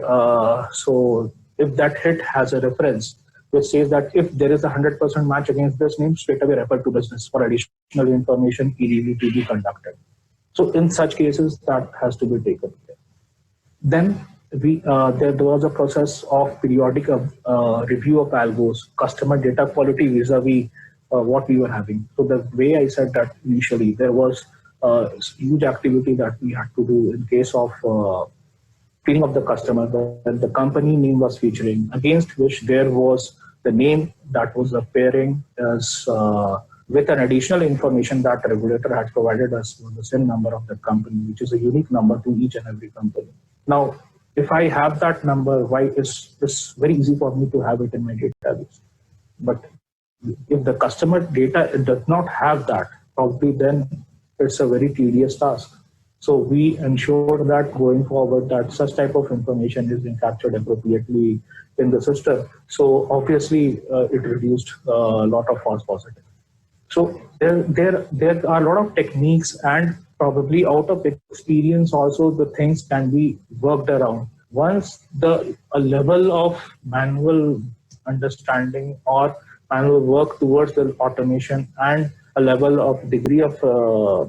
so if that hit has a reference which says that if there is a 100% match against this name, straight away refer to business for additional information EDD to be conducted. So in such cases, that has to be taken care. Then there was a process of periodic review of algos, customer data quality vis-a-vis what we were having. So the way I said that initially, there was huge activity that we had to do in case of cleaning of the customer, when the company name was featuring, against which there was the name that was appearing as with an additional information that the regulator had provided us with the SIN number of the company, which is a unique number to each and every company. Now, if I have that number, why it's very easy for me to have it in my database. But if the customer data does not have that, probably then it's a very tedious task. So we ensure that going forward that such type of information is being captured appropriately in the system. So obviously it reduced a lot of false positives. So there are a lot of techniques, and probably out of experience also the things can be worked around. Once a level of manual understanding or manual work towards the automation and a level of degree of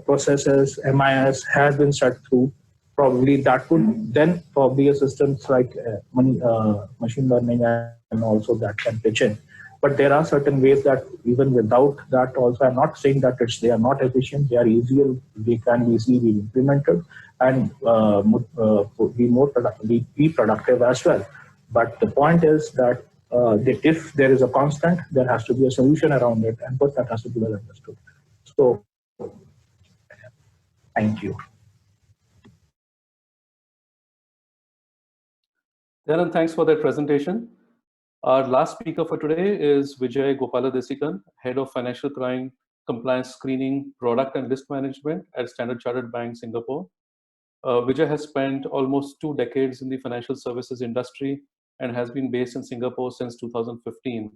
processes, MIS has been set through, probably that would then probably a systems like machine learning and also that can pitch in. But there are certain ways that even without that also, I'm not saying that they are not efficient, they are easier, they can easily be implemented and be productive as well. But the point is that if there is a constant, there has to be a solution around it, and both that has to be well understood. So, thank you. Dayanand, thanks for that presentation. Our last speaker for today is VIJAY GOPALADESIKAN, Head of Financial Crime Compliance Screening, Product and Risk Management at Standard Chartered Bank, Singapore. VIJAY has spent almost 2 decades in the financial services industry and has been based in Singapore since 2015.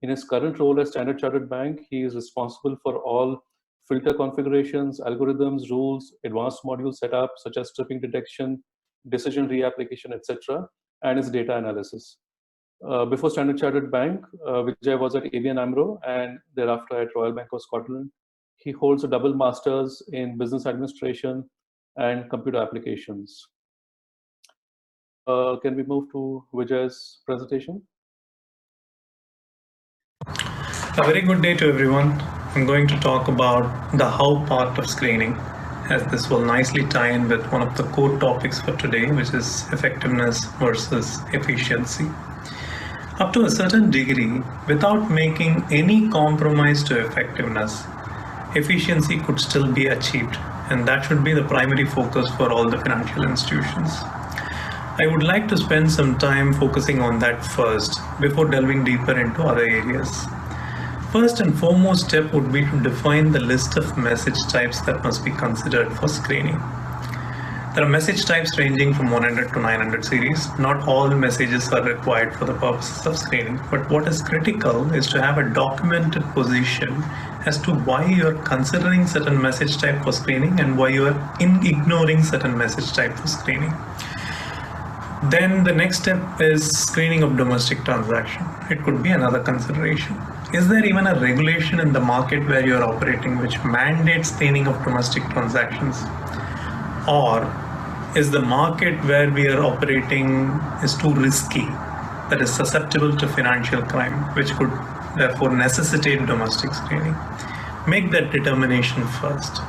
In his current role at Standard Chartered Bank, he is responsible for all filter configurations, algorithms, rules, advanced module setup such as stripping detection, decision reapplication, etc., and his data analysis. Before Standard Chartered Bank, VIJAY was at ABN AMRO and thereafter at Royal Bank of Scotland. He holds a double master's in business administration and computer applications. Can we move to VIJAY's presentation? A very good day to everyone. I'm going to talk about the how part of screening, as this will nicely tie in with one of the core topics for today, which is effectiveness versus efficiency. Up to a certain degree, without making any compromise to effectiveness, efficiency could still be achieved, and that should be the primary focus for all the financial institutions. I would like to spend some time focusing on that first before delving deeper into other areas. First and foremost step would be to define the list of message types that must be considered for screening. There are message types ranging from 100 to 900 series. Not all messages are required for the purposes of screening, but what is critical is to have a documented position as to why you are considering certain message type for screening and why you are ignoring certain message type for screening. Then the next step is screening of domestic transaction. It could be another consideration. Is there even a regulation in the market where you are operating which mandates screening of domestic transactions? Or is the market where we are operating is too risky, that is susceptible to financial crime, which could therefore necessitate domestic screening? Make that determination first.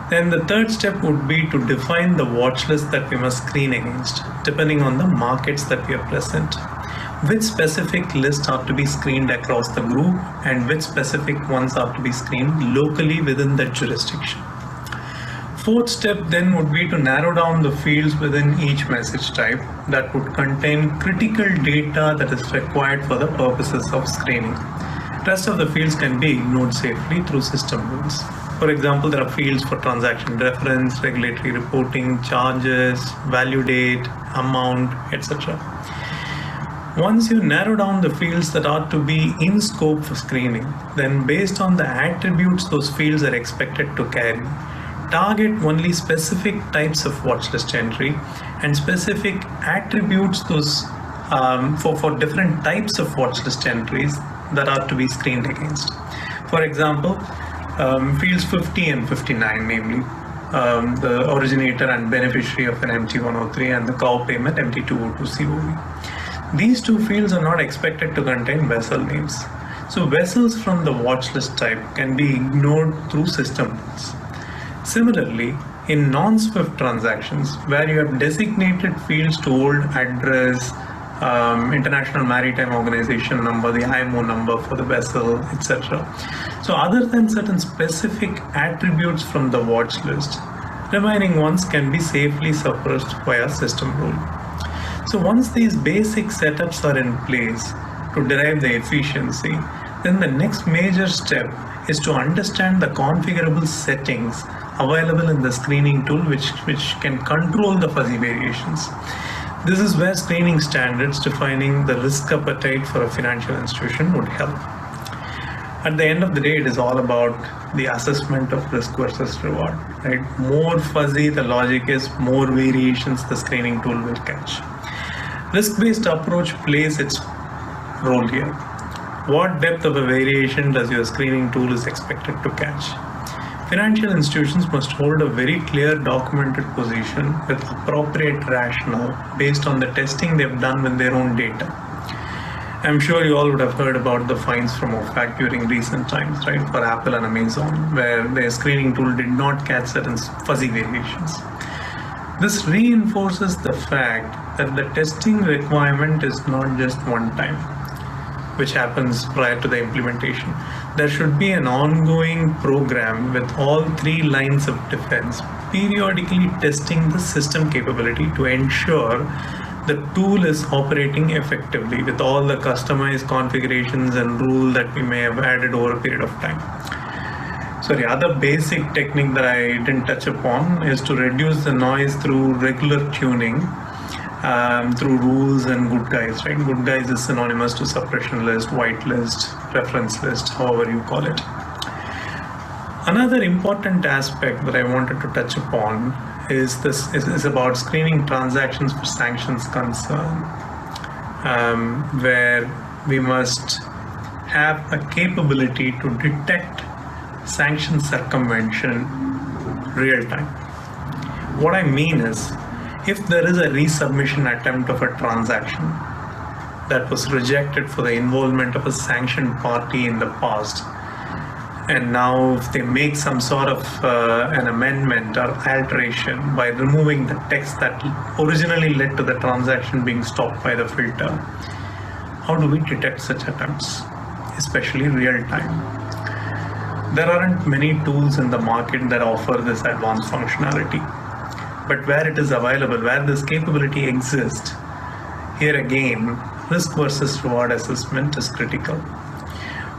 Then the third step would be to define the watch list that we must screen against, depending on the markets that we are present. Which specific lists are to be screened across the group and which specific ones are to be screened locally within that jurisdiction. Fourth step then would be to narrow down the fields within each message type that would contain critical data that is required for the purposes of screening. Rest of the fields can be ignored safely through system rules. For example, there are fields for transaction reference, regulatory reporting, charges, value date, amount, etc. Once you narrow down the fields that are to be in scope for screening, then based on the attributes those fields are expected to carry, target only specific types of watchlist entry and specific attributes those for different types of watchlist entries that are to be screened against. For example, fields 50 and 59, namely the originator and beneficiary of an MT103 and the cow payment MT202 COV. These two fields are not expected to contain vessel names. So vessels from the watchlist type can be ignored through system rules. Similarly, in non-SWIFT transactions, where you have designated fields to hold address, International Maritime Organization number, the IMO number for the vessel, etc. So other than certain specific attributes from the watch list, remaining ones can be safely suppressed via system rule. So once these basic setups are in place to derive the efficiency, then the next major step is to understand the configurable settings available in the screening tool which can control the fuzzy variations. This is where screening standards defining the risk appetite for a financial institution would help. At the end of the day, it is all about the assessment of risk versus reward. Right? More fuzzy the logic is, more variations the screening tool will catch. Risk-based approach plays its role here. What depth of a variation does your screening tool is expected to catch? Financial institutions must hold a very clear documented position with appropriate rationale based on the testing they've done with their own data. I'm sure you all would have heard about the fines from OFAC during recent times, right, for Apple and Amazon, where their screening tool did not catch certain fuzzy variations. This reinforces the fact that the testing requirement is not just one time, which happens prior to the implementation. There should be an ongoing program with all three lines of defense, periodically testing the system capability to ensure the tool is operating effectively with all the customized configurations and rules that we may have added over a period of time. So the other basic technique that I didn't touch upon is to reduce the noise through regular tuning, through rules and good guys, right? Good guys is synonymous to suppression list, whitelist, reference list, however you call it. Another important aspect that I wanted to touch upon is about screening transactions for sanctions concern, where we must have a capability to detect sanction circumvention real time. What I mean is, if there is a resubmission attempt of a transaction, that was rejected for the involvement of a sanctioned party in the past. And now if they make some sort of an amendment or alteration by removing the text that originally led to the transaction being stopped by the filter, how do we detect such attempts, especially real time? There aren't many tools in the market that offer this advanced functionality, but where it is available, where this capability exists, here again, risk versus reward assessment is critical.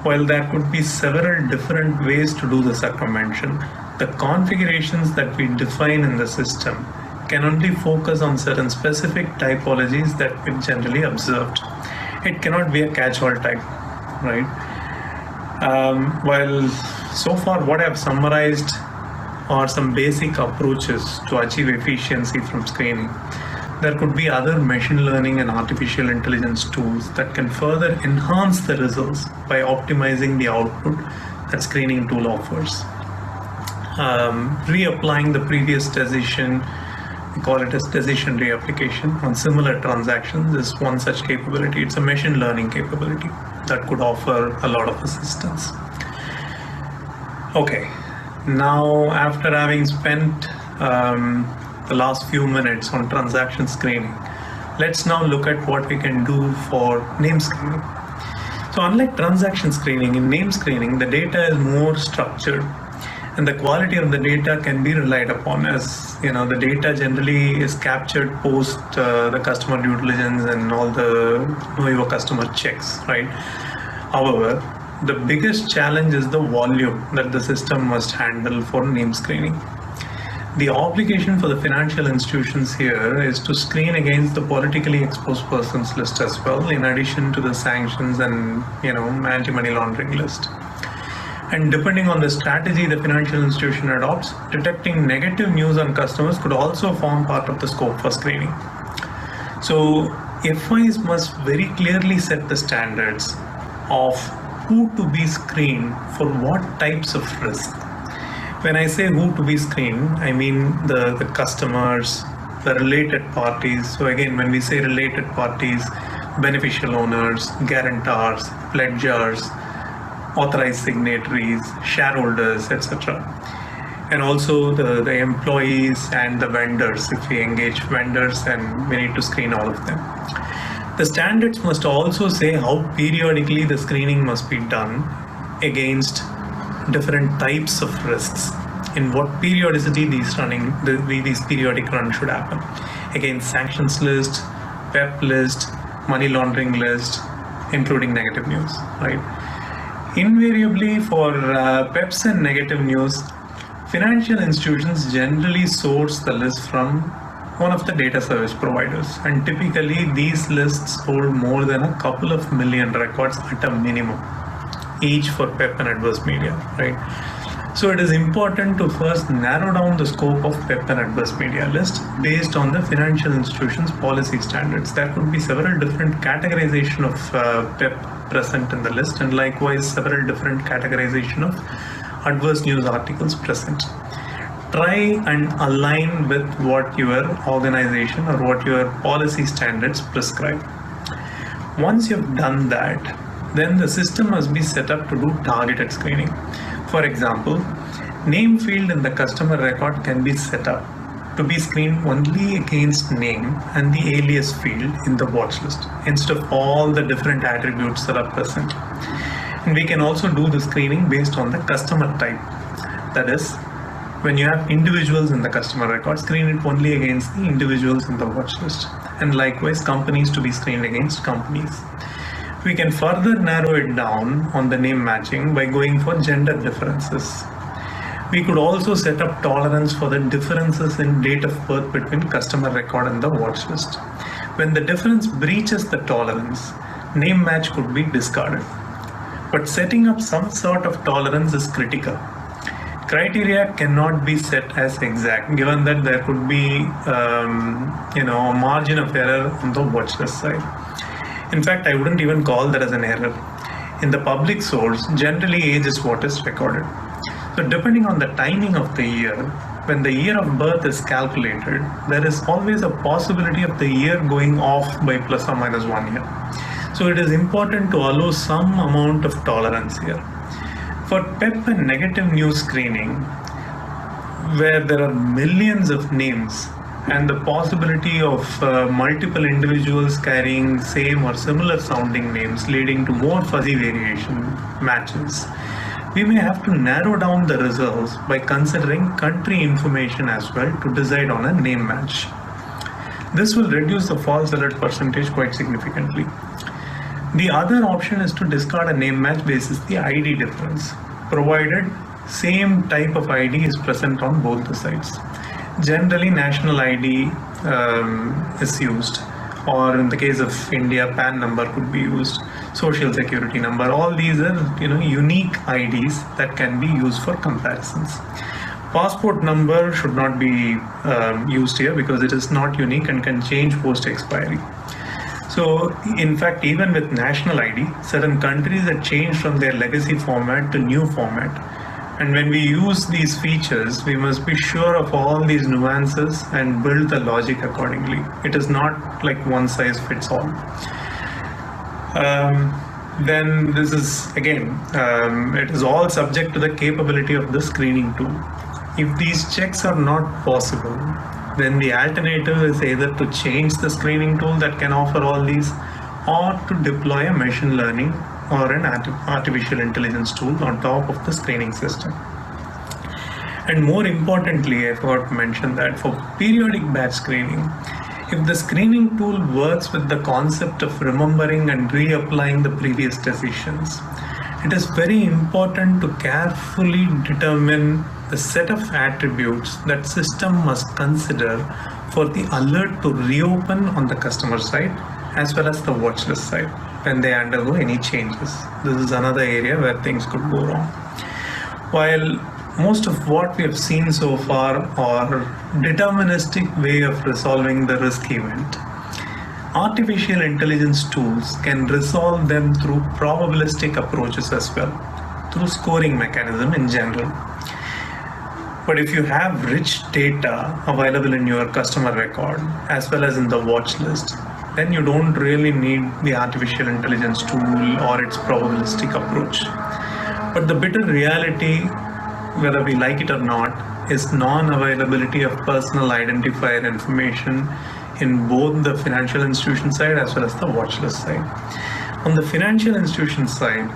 While there could be several different ways to do the circumvention, the configurations that we define in the system can only focus on certain specific typologies that we generally observed. It cannot be a catch-all type, right? While so far what I've summarized are some basic approaches to achieve efficiency from screening, there could be other machine learning and artificial intelligence tools that can further enhance the results by optimizing the output that screening tool offers. Reapplying the previous decision, we call it as decision reapplication on similar transactions, is one such capability. It's a machine learning capability that could offer a lot of assistance. Okay, now after having spent the last few minutes on transaction screening, let's now look at what we can do for name screening. So unlike transaction screening, in name screening, the data is more structured and the quality of the data can be relied upon, as you know, the data generally is captured post the customer due diligence and all the know your customer checks, right? However, the biggest challenge is the volume that the system must handle for name screening. The obligation for the financial institutions here is to screen against the politically exposed persons list as well, in addition to the sanctions and anti-money laundering list. And depending on the strategy the financial institution adopts, detecting negative news on customers could also form part of the scope for screening. So FIs must very clearly set the standards of who to be screened for what types of risk. When I say who to be screened, I mean the customers, the related parties. So again, when we say related parties, beneficial owners, guarantors, pledgers, authorized signatories, shareholders, etc. And also the employees and the vendors. If we engage vendors, then we need to screen all of them. The standards must also say how periodically the screening must be done against different types of risks. In what periodicity these periodic runs should happen. Against sanctions list, PEP list, money laundering list, including negative news, right? Invariably for PEPs and negative news, financial institutions generally source the list from one of the data service providers, and typically these lists hold more than a couple of million records at a minimum, each for PEP and adverse media, right? So it is important to first narrow down the scope of PEP and adverse media list based on the financial institution's policy standards. There could be several different categorization of PEP present in the list, and likewise several different categorization of adverse news articles present. Try and align with what your organization or what your policy standards prescribe. Once you've done that, then the system must be set up to do targeted screening. For example, name field in the customer record can be set up to be screened only against name and the alias field in the watch list, instead of all the different attributes that are present. And we can also do the screening based on the customer type. That is, when you have individuals in the customer record, screen it only against the individuals in the watch list. And likewise, companies to be screened against companies. We can further narrow it down on the name matching by going for gender differences. We could also set up tolerance for the differences in date of birth between customer record and the watch list. When the difference breaches the tolerance, name match could be discarded. But setting up some sort of tolerance is critical. Criteria cannot be set as exact, given that there could be a margin of error on the watch list side. In fact, I wouldn't even call that as an error. In the public source, generally age is what is recorded. So depending on the timing of the year, when the year of birth is calculated, there is always a possibility of the year going off by plus or minus 1 year. So it is important to allow some amount of tolerance here. For PEP and negative news screening, where there are millions of names and the possibility of multiple individuals carrying same or similar sounding names leading to more fuzzy variation matches, we may have to narrow down the results by considering country information as well to decide on a name match. This will reduce the false alert percentage quite significantly. The other option is to discard a name match basis the ID difference, provided same type of ID is present on both the sides. Generally, national ID is used, or in the case of India, PAN number could be used, social security number. All these are unique IDs that can be used for comparisons. Passport number should not be used here because it is not unique and can change post expiry. So in fact, even with national ID, certain countries have changed from their legacy format to new format. And when we use these features, we must be sure of all these nuances and build the logic accordingly. It is not like one size fits all. Then this is again, it is all subject to the capability of the screening tool. If these checks are not possible, then the alternative is either to change the screening tool that can offer all these, or to deploy a machine learning or an artificial intelligence tool on top of the screening system. And more importantly, I forgot to mention that for periodic batch screening, if the screening tool works with the concept of remembering and reapplying the previous decisions, it is very important to carefully determine the set of attributes that system must consider for the alert to reopen on the customer side as well as the watch list side when they undergo any changes. This is another area where things could go wrong. While most of what we have seen so far are deterministic way of resolving the risk event, artificial intelligence tools can resolve them through probabilistic approaches as well, through scoring mechanism in general. But if you have rich data available in your customer record as well as in the watch list, then you don't really need the artificial intelligence tool or its probabilistic approach. But the bitter reality, whether we like it or not, is non-availability of personal identifier information in both the financial institution side as well as the watch list side. On the financial institution side,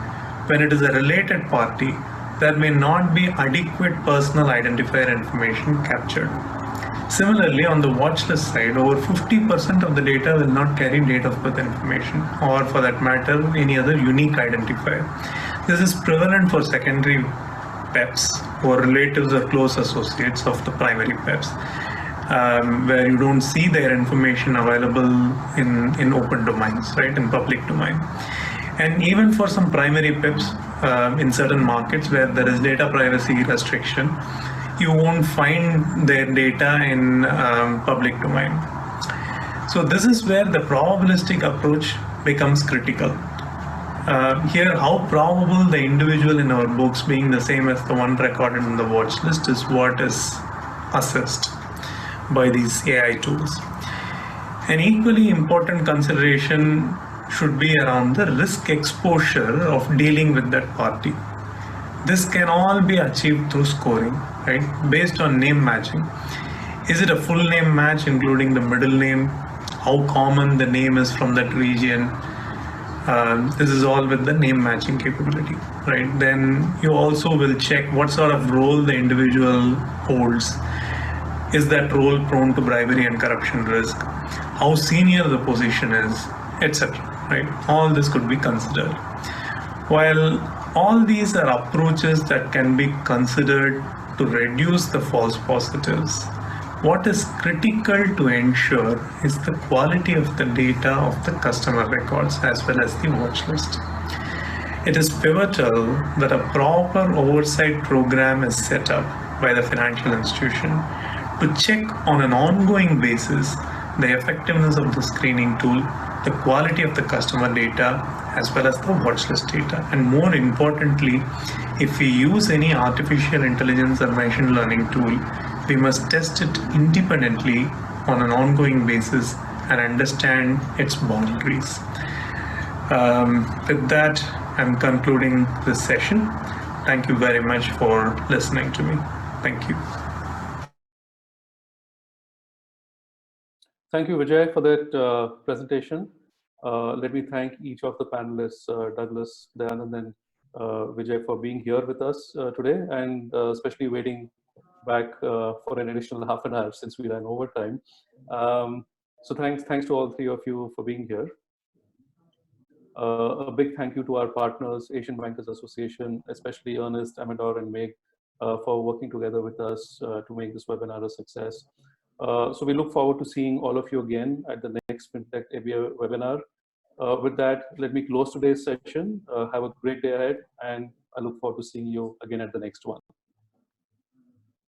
when it is a related party, there may not be adequate personal identifier information captured. Similarly, on the watch list side, over 50% of the data will not carry date of birth information, or for that matter, any other unique identifier. This is prevalent for secondary PEPs or relatives or close associates of the primary PEPs, where you don't see their information available in open domains, right, in public domain. And even for some primary PEPs in certain markets where there is data privacy restriction, you won't find their data in public domain. So this is where the probabilistic approach becomes critical. Here, how probable the individual in our books being the same as the one recorded in the watch list is what is assessed by these AI tools. An equally important consideration should be around the risk exposure of dealing with that party. This can all be achieved through scoring, right? Based on name matching. Is it a full name match including the middle name? How common the name is from that region? This is all with the name matching capability, right? Then you also will check what sort of role the individual holds. Is that role prone to bribery and corruption risk? How senior the position is, etc. Right? All this could be considered. While all these are approaches that can be considered to reduce the false positives, what is critical to ensure is the quality of the data of the customer records as well as the watch list. It is pivotal that a proper oversight program is set up by the financial institution to check on an ongoing basis the effectiveness of the screening tool, the quality of the customer data, as well as the watch list data. And more importantly, if we use any artificial intelligence or machine learning tool, we must test it independently on an ongoing basis and understand its boundaries. With that, I'm concluding this session. Thank you very much for listening to me. Thank you. Thank you, Vijay, for that presentation. Let me thank each of the panelists, Douglas, Dayanand, and Vijay, for being here with us today, and especially waiting back for an additional half an hour since we ran overtime. So thanks to all three of you for being here. A big thank you to our partners, Asian Bankers Association, especially Ernest, Amador, and Meg, for working together with us to make this webinar a success. So we look forward to seeing all of you again at the next Fintelekt ABA webinar. With that, let me close today's session. Have a great day ahead, and I look forward to seeing you again at the next one.